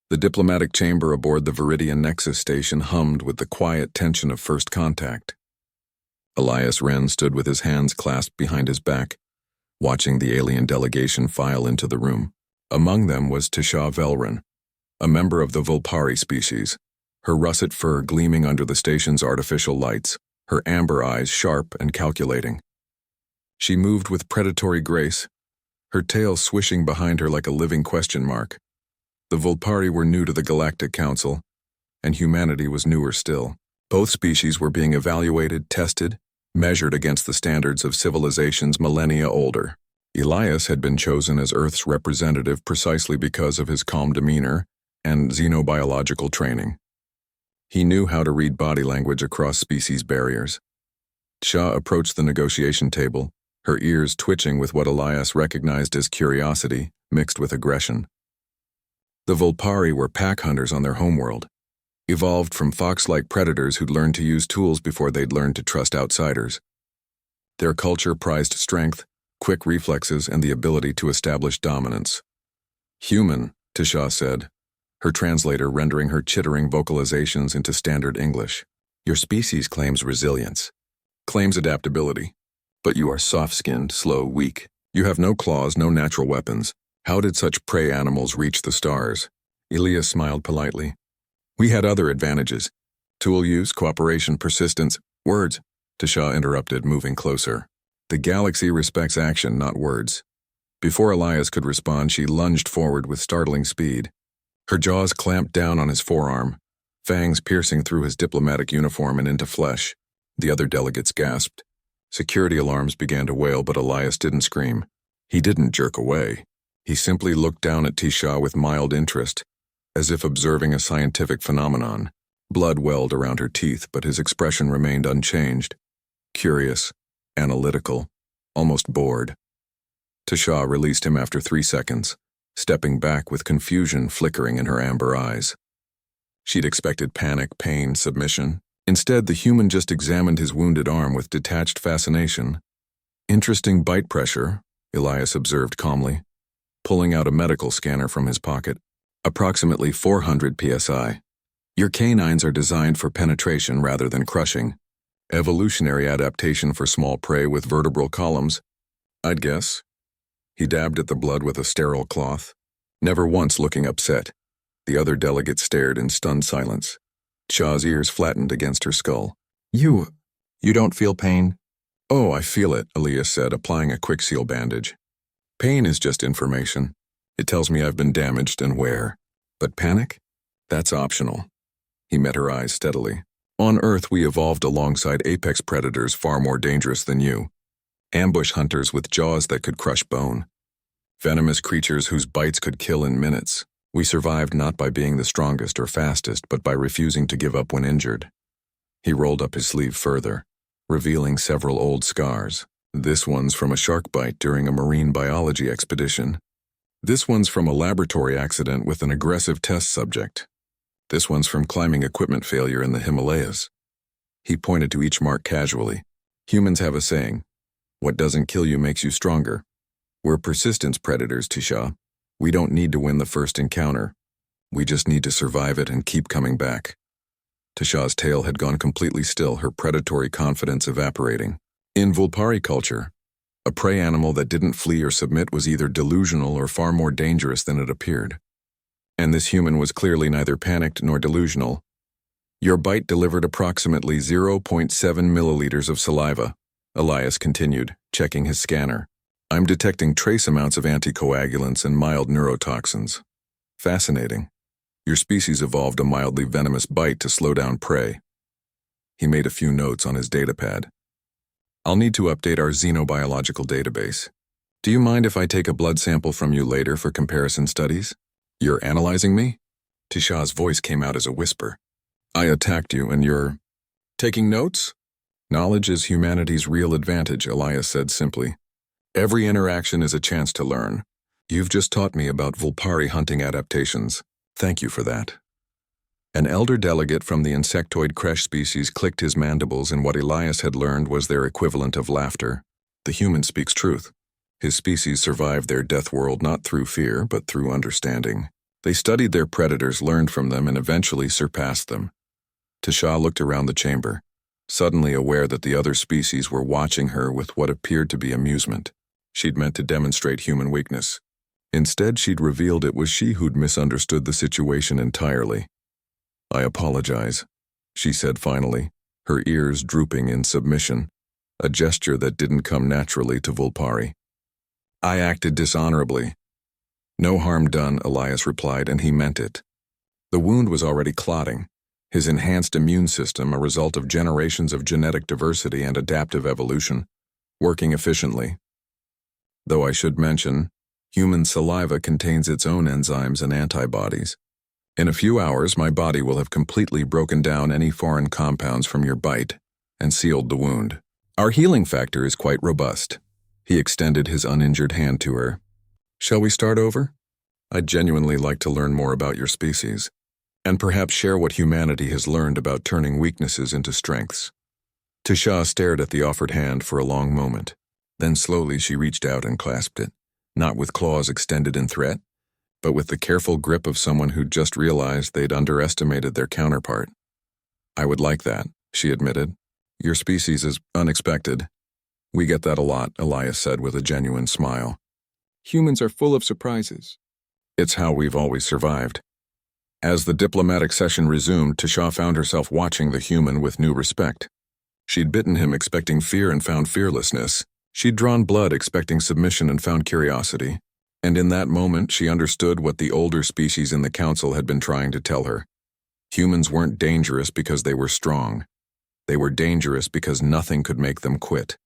The diplomatic chamber aboard the Viridian Nexus station hummed with the quiet tension of first contact. Elias Wren stood with his hands clasped behind his back, watching the alien delegation file into the room. Among them was Tisha Velron, a member of the Vulpari species, her russet fur gleaming under the station's artificial lights, her amber eyes sharp and calculating. She moved with predatory grace, her tail swishing behind her like a living question mark. The Vulpari were new to the Galactic Council, and humanity was newer still. Both species were being evaluated, tested, measured against the standards of civilizations millennia older. Elias had been chosen as Earth's representative precisely because of his calm demeanor and xenobiological training. He knew how to read body language across species barriers. Shah approached the negotiation table, her ears twitching with what Elias recognized as curiosity mixed with aggression. The Vulpari were pack hunters on their homeworld, evolved from fox-like predators who'd learned to use tools before they'd learned to trust outsiders. Their culture prized strength, quick reflexes, and the ability to establish dominance. Human, Tisha said, her translator rendering her chittering vocalizations into standard English. Your species claims resilience, claims adaptability, but you are soft-skinned, slow, weak. You have no claws, no natural weapons. How did such prey animals reach the stars? Elias smiled politely. We had other advantages. Tool use, cooperation, persistence. Words, Tisha interrupted, moving closer. The galaxy respects action, not words. Before Elias could respond, she lunged forward with startling speed. Her jaws clamped down on his forearm, fangs piercing through his diplomatic uniform and into flesh. The other delegates gasped. Security alarms began to wail, but Elias didn't scream. He didn't jerk away. He simply looked down at Tisha with mild interest, as if observing a scientific phenomenon. Blood welled around her teeth, but his expression remained unchanged. Curious, analytical, almost bored. Tisha released him after 3 seconds, stepping back with confusion flickering in her amber eyes. She'd expected panic, pain, submission. Instead, the human just examined his wounded arm with detached fascination. Interesting bite pressure, Elias observed calmly, pulling out a medical scanner from his pocket. Approximately 400 psi. Your canines are designed for penetration rather than crushing. Evolutionary adaptation for small prey with vertebral columns, I'd guess. He dabbed at the blood with a sterile cloth, never once looking upset. The other delegate stared in stunned silence. Shah's ears flattened against her skull. You don't feel pain? Oh, I feel it, Elias said, applying a quick seal bandage. Pain is just information. It tells me I've been damaged and where. But panic? That's optional. He met her eyes steadily. On Earth, we evolved alongside apex predators far more dangerous than you. Ambush hunters with jaws that could crush bone. Venomous creatures whose bites could kill in minutes. We survived not by being the strongest or fastest, but by refusing to give up when injured. He rolled up his sleeve further, revealing several old scars. This one's from a shark bite during a marine biology expedition. This one's from a laboratory accident with an aggressive test subject. This one's from climbing equipment failure in the Himalayas. He pointed to each mark casually. Humans have a saying, what doesn't kill you makes you stronger. We're persistence predators, Tisha. We don't need to win the first encounter. We just need to survive it and keep coming back. Tisha's tail had gone completely still, her predatory confidence evaporating. In Vulpari culture, a prey animal that didn't flee or submit was either delusional or far more dangerous than it appeared. And this human was clearly neither panicked nor delusional. Your bite delivered approximately 0.7 milliliters of saliva, Elias continued, checking his scanner. I'm detecting trace amounts of anticoagulants and mild neurotoxins. Fascinating. Your species evolved a mildly venomous bite to slow down prey. He made a few notes on his datapad. I'll need to update our xenobiological database. Do you mind if I take a blood sample from you later for comparison studies? You're analyzing me? Tisha's voice came out as a whisper. I attacked you and you're taking notes? Knowledge is humanity's real advantage, Elias said simply. Every interaction is a chance to learn. You've just taught me about Vulpari hunting adaptations. Thank you for that. An elder delegate from the insectoid creche species clicked his mandibles, and what Elias had learned was their equivalent of laughter. The human speaks truth. His species survived their death world not through fear, but through understanding. They studied their predators, learned from them, and eventually surpassed them. Tasha looked around the chamber, suddenly aware that the other species were watching her with what appeared to be amusement. She'd meant to demonstrate human weakness. Instead, she'd revealed it was she who'd misunderstood the situation entirely. "I apologize," she said finally, her ears drooping in submission, a gesture that didn't come naturally to Vulpari. "I acted dishonorably." "No harm done," Elias replied, and he meant it. The wound was already clotting, his enhanced immune system a result of generations of genetic diversity and adaptive evolution, working efficiently. Though I should mention, human saliva contains its own enzymes and antibodies. In a few hours, my body will have completely broken down any foreign compounds from your bite and sealed the wound. Our healing factor is quite robust." He extended his uninjured hand to her. "Shall we start over? I'd genuinely like to learn more about your species, and perhaps share what humanity has learned about turning weaknesses into strengths." Tasha stared at the offered hand for a long moment. Then slowly she reached out and clasped it, not with claws extended in threat, but with the careful grip of someone who'd just realized they'd underestimated their counterpart. "I would like that," she admitted. "Your species is unexpected." "We get that a lot," Elias said with a genuine smile. "Humans are full of surprises." "It's how we've always survived." As the diplomatic session resumed, Tasha found herself watching the human with new respect. She'd bitten him expecting fear and found fearlessness. She'd drawn blood expecting submission and found curiosity. And in that moment, she understood what the older species in the council had been trying to tell her. Humans weren't dangerous because they were strong. They were dangerous because nothing could make them quit.